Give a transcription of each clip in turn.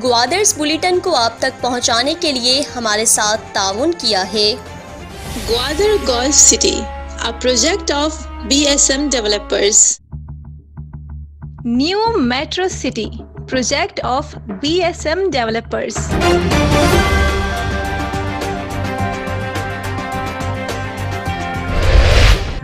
گوادرز bulletin کو آپ تک پہنچانے کے لیے ہمارے ساتھ تعاون کیا ہے۔ Gwadar golf city, a project of BSM developers. New Metro City, project of BSM developers.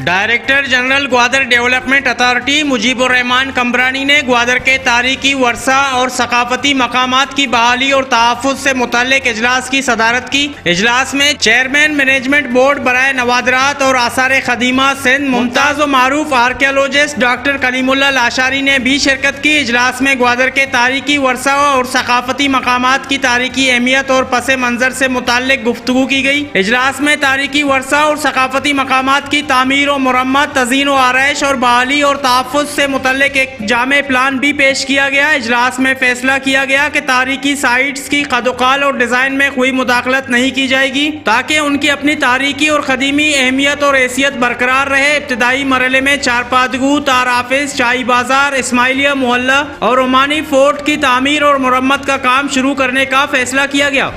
Director general Gwadar development authority Mujeeb ur-Rehman Kambrani نے گوادر کے تاریخی ورثہ اور ثقافتی مقامات کی بحالی اور تحفظ سے متعلق اجلاس کی صدارت کی۔ اجلاس میں چیئرمین مینجمنٹ بورڈ برائے نوادرات اور آثار قدیمہ سندھ ممتاز و معروف آرکیالوجسٹ ڈاکٹر کلیم اللہ لاشاری نے بھی شرکت کی۔ اجلاس میں گوادر کے تاریخی ورثہ اور ثقافتی مقامات کی تاریخی اہمیت اور پس منظر سے متعلق گفتگو کی گئی۔ اجلاس میں تاریخی ورثہ اور ثقافتی مقامات کی تعمیر و مرمت، تزئین و آرائش اور بحالی اور تحفظ سے متعلق ایک جامع پلان بھی پیش کیا گیا۔ اجلاس میں فیصلہ کیا گیا کہ تاریخی سائٹس کی قد و قال اور ڈیزائن میں کوئی مداخلت نہیں کی جائے گی تاکہ ان کی اپنی تاریخی اور قدیمی اہمیت اور حیثیت برقرار رہے۔ ابتدائی مرحلے میں چارپادگو، تار آفس، چائی بازار، اسماعیلیہ محلہ اور عمانی فورٹ کی تعمیر اور مرمت کا کام شروع کرنے کا فیصلہ کیا گیا۔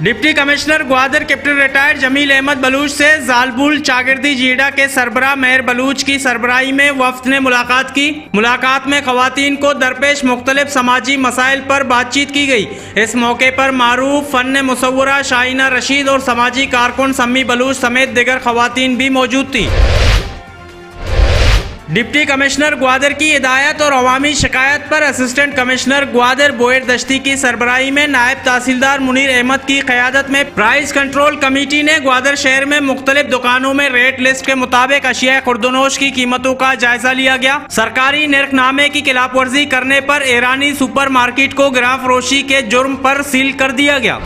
Deputy commissioner Gwadar captain retired Jameel Ahmed Baloch سے زالبول چاگردی جیڈا کے سربراہ مہر بلوچ کی سربراہی میں وفد نے ملاقات کی۔ ملاقات میں خواتین کو درپیش مختلف سماجی مسائل پر بات چیت کی گئی۔ اس موقع پر معروف فن مصورہ شاہینہ رشید اور سماجی کارکن سمی بلوچ سمیت دیگر خواتین بھی موجود تھیں۔ ڈپٹی کمشنر گوادر کی ہدایت اور عوامی شکایت پر اسسٹنٹ کمشنر گوادر بوئر دشتی کی سربراہی میں نائب تحصیلدار منیر احمد کی قیادت میں پرائز کنٹرول کمیٹی نے گوادر شہر میں مختلف دکانوں میں ریٹ لسٹ کے مطابق اشیاء خوردونوش کی قیمتوں کا جائزہ لیا گیا۔ سرکاری نرخ نامے کی خلاف ورزی کرنے پر ایرانی سپر مارکیٹ کو گراں فروشی کے جرم پر سیل کر دیا گیا۔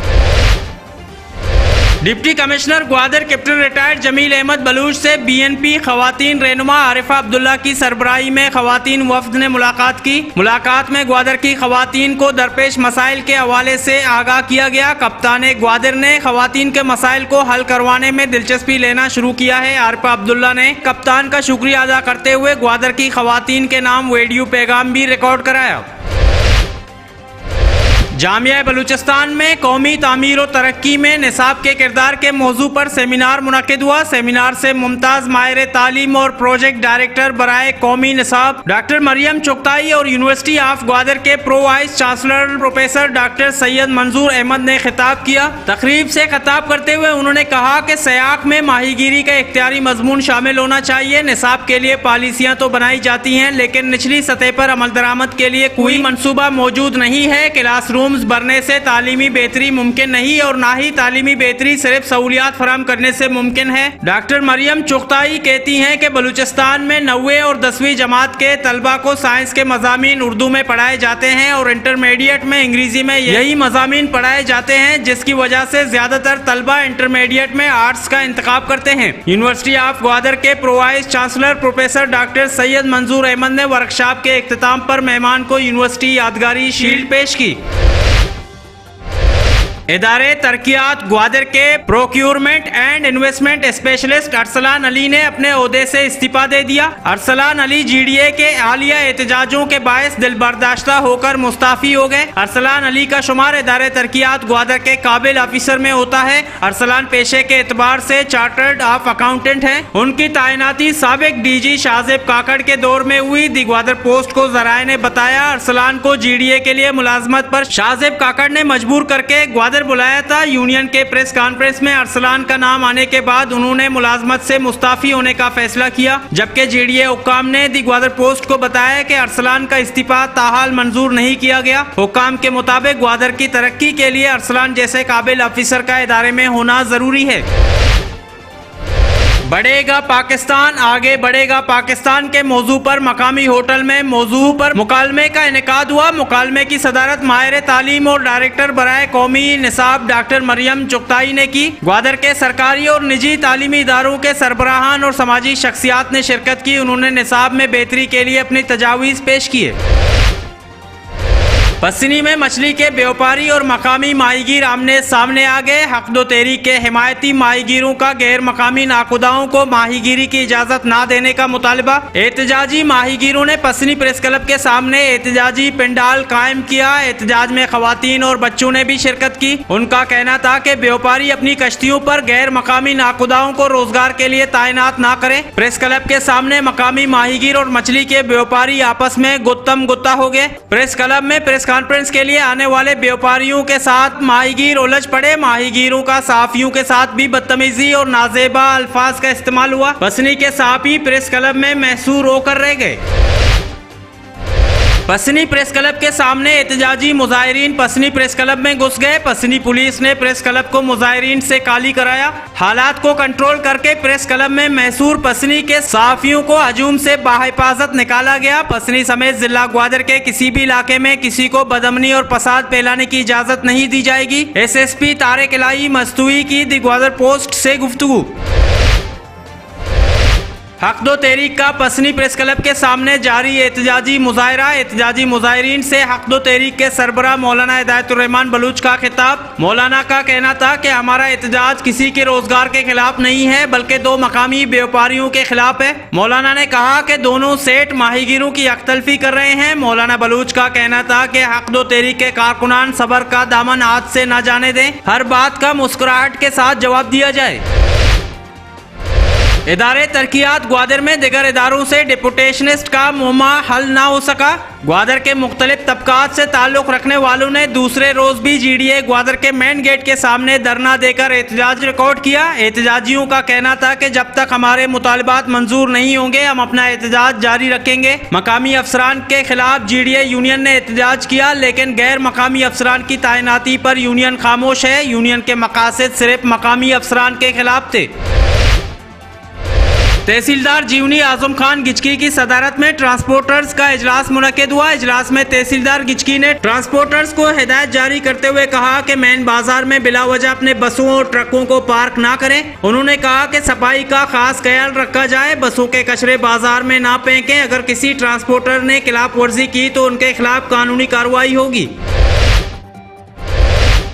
Deputy commissioner Gwadar captain retired Jameel Ahmed Baloch سے BNP خواتین رہنما عارفہ عبداللہ کی سربراہی میں خواتین وفد نے ملاقات کی۔ ملاقات میں گوادر کی خواتین کو درپیش مسائل کے حوالے سے آگاہ کیا گیا۔ کپتان گوادر نے خواتین کے مسائل کو حل کروانے میں دلچسپی لینا شروع کیا ہے۔ عارفہ عبداللہ نے کپتان کا شکریہ ادا کرتے ہوئے گوادر کی خواتین کے نام ویڈیو پیغام بھی ریکارڈ کرایا۔ جامعہ بلوچستان میں قومی تعمیر و ترقی میں نصاب کے کردار کے موضوع پر سیمینار منعقد ہوا۔ سیمینار سے ممتاز ماہر تعلیم اور پروجیکٹ ڈائریکٹر برائے قومی نصاب ڈاکٹر مریم چغتائی اور یونیورسٹی آف گوادر کے pro vice chancellor professor doctor Syed Manzoor Ahmed نے خطاب کیا۔ تقریب سے خطاب کرتے ہوئے انہوں نے کہا کہ سیاق میں ماہی گیری کا اختیاری مضمون شامل ہونا چاہیے۔ نصاب کے لیے پالیسیاں تو بنائی جاتی ہیں لیکن نچلی سطح پر عمل درآمد کے لیے کوئی منصوبہ موجود نہیں ہے۔ کلاس روم بھرنے سے تعلیمی بہتری ممکن نہیں اور نہ ہی تعلیمی بہتری صرف سہولیات فراہم کرنے سے ممکن ہے۔ ڈاکٹر مریم چغتائی کہتی ہیں کہ بلوچستان میں 9ویں اور 10ویں جماعت کے طلبہ کو سائنس کے مضامین اردو میں پڑھائے جاتے ہیں اور انٹرمیڈیٹ میں انگریزی میں یہی مضامین پڑھائے جاتے ہیں، جس کی وجہ سے زیادہ تر طلبہ انٹرمیڈیٹ میں آرٹس کا انتخاب کرتے ہیں۔ یونیورسٹی آف گوادر کے pro vice chancellor professor doctor Syed Manzoor Ahmed نے ورکشاپ کے اختتام پر مہمان کو یونیورسٹی یادگاری شیلڈ پیش کی۔ ادارے ترقیات گوادر کے procurement and investment specialist Arsalan Ali نے اپنے عہدے سے استعفیٰ دے دیا۔ ارسلان علی GDA کے حالیہ احتجاجوں کے باعث دل برداشتہ ہو کر مستعفی ہو گئے۔ ارسلان علی کا شمار ادارے ترقیات گوادر کے قابل آفیسر میں ہوتا ہے۔ ارسلان پیشے کے اعتبار سے چارٹرڈ آف اکاؤنٹنٹ ہیں۔ ان کی تعیناتی سابق DG شاہزیب کاکڑ کے دور میں ہوئی۔ دی گوادر پوسٹ کو ذرائع نے بتایا ارسلان کو GDA کے لیے ملازمت پر شاہزیب کاکڑ نے مجبور کر کے گوادر بلایا تھا۔ یونین کے پریس کانفرنس میں ارسلان کا نام آنے کے بعد انہوں نے ملازمت سے مستعفی ہونے کا فیصلہ کیا، جبکہ GDA حکام نے دی گوادر پوسٹ کو بتایا کہ ارسلان کا استعفیٰ تاحال منظور نہیں کیا گیا۔ حکام کے مطابق گوادر کی ترقی کے لیے ارسلان جیسے قابل آفیسر کا ادارے میں ہونا ضروری ہے۔ بڑھے گا پاکستان، آگے بڑھے گا پاکستان کے موضوع پر مقامی ہوٹل میں موضوع پر مکالمے کا انعقاد ہوا۔ مکالمے کی صدارت ماہر تعلیم اور ڈائریکٹر برائے قومی نصاب ڈاکٹر مریم چغتائی نے کی۔ گوادر کے سرکاری اور نجی تعلیمی اداروں کے سربراہان اور سماجی شخصیات نے شرکت کی۔ انہوں نے نصاب میں بہتری کے لیے اپنی تجاویز پیش کیے۔ पसनी में मछली के व्यापारी और मकामी माहीगीर आमने सामने आ गए। हक दो तहरीक के हिमायती माहीगीरों का गैर मकामी नाकुदाओं को माहीगीरी की इजाजत न देने का मुतालबा। एहतजाजी माहीगीरों ने पसनी प्रेस क्लब के सामने एहतजाजी पंडाल कायम किया। एहतजाज में खवातीन और बच्चों ने भी शिरकत की। उनका कहना था कि व्यापारी अपनी कश्तियों पर गैर मकामी नाकुदाओं को रोजगार के लिए तैनात न करें। प्रेस क्लब के सामने मकामी माहीगीर और मछली के व्यापारी आपस में गुत्तम गुत्ता हो गए। प्रेस क्लब में प्रेस कॉन्फ्रेंस के लिए आने वाले व्यापारियों के साथ माहीगीर उलझ पड़े। माहीगीरों का सहाफियों के साथ भी बदतमीजी और नाजेबा अल्फाज का इस्तेमाल हुआ। पसनी के सहाफी प्रेस क्लब में महसूर होकर रह गए। पसनी प्रेस क्लब के सामने एहतजाजी मुजाहिरीन पसनी प्रेस क्लब में घुस गए। पसनी पुलिस ने प्रेस क्लब को मुजाहिरीन से खाली कराया। हालात को कंट्रोल करके प्रेस क्लब में महसूर पसनी के सहाफियों को हजूम से बाहिफाजत निकाला गया। पसनी समेत जिला ग्वादर के किसी भी इलाके में किसी को बदअमनी और फसाद फैलाने की इजाजत नहीं दी जाएगी। SSP तारिक इलाही मस्तूई की द ग्वादर पोस्ट से गुफ्तगू। हक दो तहरीक का पसनी प्रेस क्लब के सामने जारी एहतजाजी मुजाहरा। एहतजाजी मुजाहिरीन से हक दो तहरीक के सरबराह मौलाना हिदायतुर्रहमान बलूच का खिताब। मौलाना का कहना था कि हमारा एहतजाज किसी के रोजगार के खिलाफ नहीं है बल्कि दो मकामी व्यापारियों के खिलाफ है। मौलाना ने कहा कि दोनों सेठ माहीगीरों की अख्तल्फी कर रहे हैं। मौलाना बलूच का कहना था कि हक दो तहरीक के कारकुनान सबर का दामन हाथ से न जाने दें, हर बात का मुस्कुराहट के साथ जवाब दिया जाए। इदारे तरक्कियात ग्वादर में दिगर इदारों से डिपुटेशनिस्ट का मुहमा हल ना हो सका। ग्वादर के मुख्तलिफ तबकात से ताल्लुक रखने वालों ने दूसरे रोज भी GDA ग्वादर के मेन गेट के सामने धरना देकर एहतजाज रिकॉर्ड किया। एहतजाजियों का कहना था कि जब तक हमारे मुतालबात मंजूर नहीं होंगे हम अपना एहतजाज जारी रखेंगे। मकामी अफसरान के खिलाफ GDA यूनियन ने एहतजाज किया, लेकिन गैर मकामी अफसरान की तैनाती पर यूनियन खामोश है। यूनियन के मकासद सिर्फ मकामी अफसरान के खिलाफ थे। तहसीलदार जीवनी आजम खान गिचकी की सदारत में ट्रांसपोर्टर्स का इजलास मुनक्किद हुआ। इजलास में तहसीलदार गिचकी ने ट्रांसपोर्टर्स को हिदायत जारी करते हुए कहा कि मेन बाजार में बिला वजह अपने बसों और ट्रकों को पार्क ना करें। उन्होंने कहा कि सफाई का खास ख्याल रखा जाए, बसों के कचरे बाजार में ना फेंकें। अगर किसी ट्रांसपोर्टर ने खिलाफ वर्जी की तो उनके खिलाफ कानूनी कार्रवाई होगी।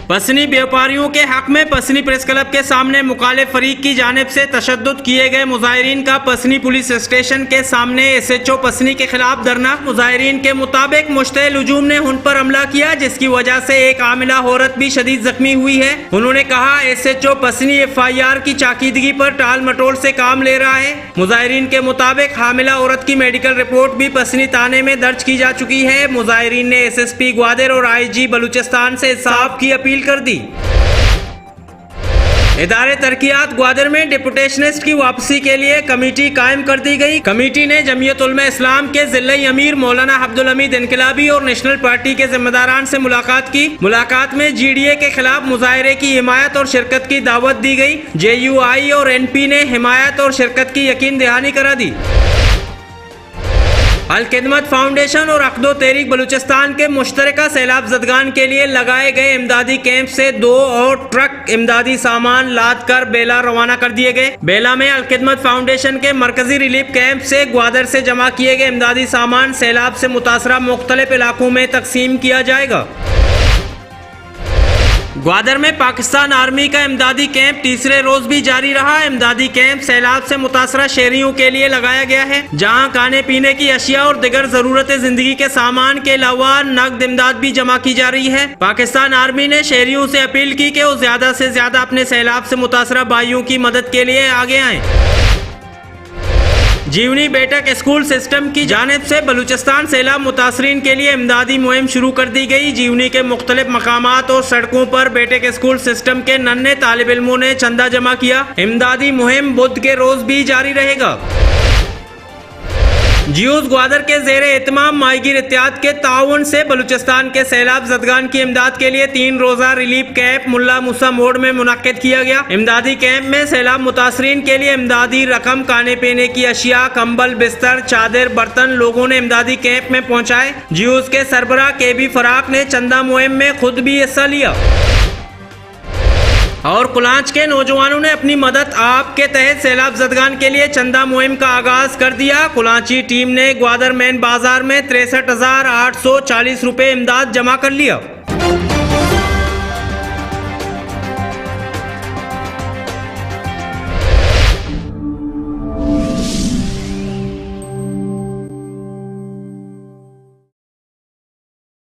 पसनी व्यापारियों के हक में पसनी प्रेस क्लब के सामने मुखालिफ फरीक की जानिब से तशद्दुद किए गए मुजाहिरीन का पसनी पुलिस स्टेशन के सामने SHO पसनी के खिलाफ धरना। मुजाहिरीन के मुताबिक मुश्तइल हुजूम ने उन पर हमला किया, जिसकी वजह से एक आमिला औरत भी शदीद जख्मी हुई है। उन्होंने कहा SHO पसनी FIR की चाकीदगी पर टाल मटोल से काम ले रहा है। मुजाहिरीन के मुताबिक हामिला औरत की मेडिकल रिपोर्ट भी पसनी थाने में दर्ज की जा चुकी है। मुजाहिरीन ने SSP ग्वादर और IG बलूचिस्तान से इंसाफ की अपील कर दी। इदारे तरक्कियात ग्वादर में डिपुटेशनिस्ट की वापसी के लिए कमेटी कायम कर दी गई। कमेटी ने जमीयत उलमा इस्लाम के जिले अमीर मौलाना अब्दुल हमीद इनकलाबी और नेशनल पार्टी के जिम्मेदारान से मुलाकात की। मुलाकात में GDA के खिलाफ मुजाहरे की हिमायत और शिरकत की दावत दी गई। JUI और NP ने हिमायत और शिरकत की यकीन दहानी करा दी। अल खिदमत फाउंडेशन और हक दो तहरीक बलूचिस्तान के मुश्तरका सैलाब ज़दगान के लिए लगाए गए इमदादी कैंप से 2 और ट्रक इमदादी सामान लाद कर बेला रवाना कर दिए गए। बेला में अल खिदमत फाउंडेशन के मरकजी रिलीफ कैंप से ग्वादर से जमा किए गए इमदादी सामान सैलाब से मुतासरा मुख्तलिफ इलाकों में तकसीम किया जाएगा। ग्वादर में पाकिस्तान आर्मी का इमदादी कैंप तीसरे रोज भी जारी रहा। इमदादी कैंप सैलाब से मुतासरा शहरियों के लिए लगाया गया है, जहां खाने पीने की अशिया और दिगर जरूरत जिंदगी के सामान के अलावा नकद इमदाद भी जमा की जा रही है। पाकिस्तान आर्मी ने शहरियों से अपील की कि वो ज्यादा से ज्यादा अपने सैलाब से मुतासरा भाइयों की मदद के लिए आगे आएं। जीवनी बेटक स्कूल सिस्टम की जानिब से बलूचिस्तान सैलाब मुतासरीन के लिए इमदादी मुहिम शुरू कर दी गई। जीवनी के मुख्तलिफ मकामात और सड़कों पर बेटक स्कूल सिस्टम के नन्हे तालिब इल्मों ने चंदा जमा किया। इमदादी मुहिम बुध के रोज भी जारी रहेगा। जियोज ग्वादर के ज़ेरे एहतमाम माहीगीर इत्तेहाद के ताउन से बलूचिस्तान के सैलाब ज़दगान की इमदाद के लिए 3 रोज़ा रिलीफ कैंप मुल्ला मूसा मोड़ में मुनक्किद किया गया। इमदादी कैंप में सैलाब मुतासरीन के लिए इमदादी रकम, खाने पीने की अशिया, कंबल, बिस्तर, चादर, बर्तन लोगों ने इमदादी कैंप में पहुँचाए। जियोज के सरबराह KB फराक ने चंदा मुहिम में खुद भी हिस्सा लिया। اور کلانچ کے نوجوانوں نے اپنی مدد آپ کے تحت سیلاب زدگان کے لیے چندہ مہم کا آغاز کر دیا۔ کلانچی ٹیم نے گوادر مین بازار میں 63,840 روپے امداد جمع کر لیا۔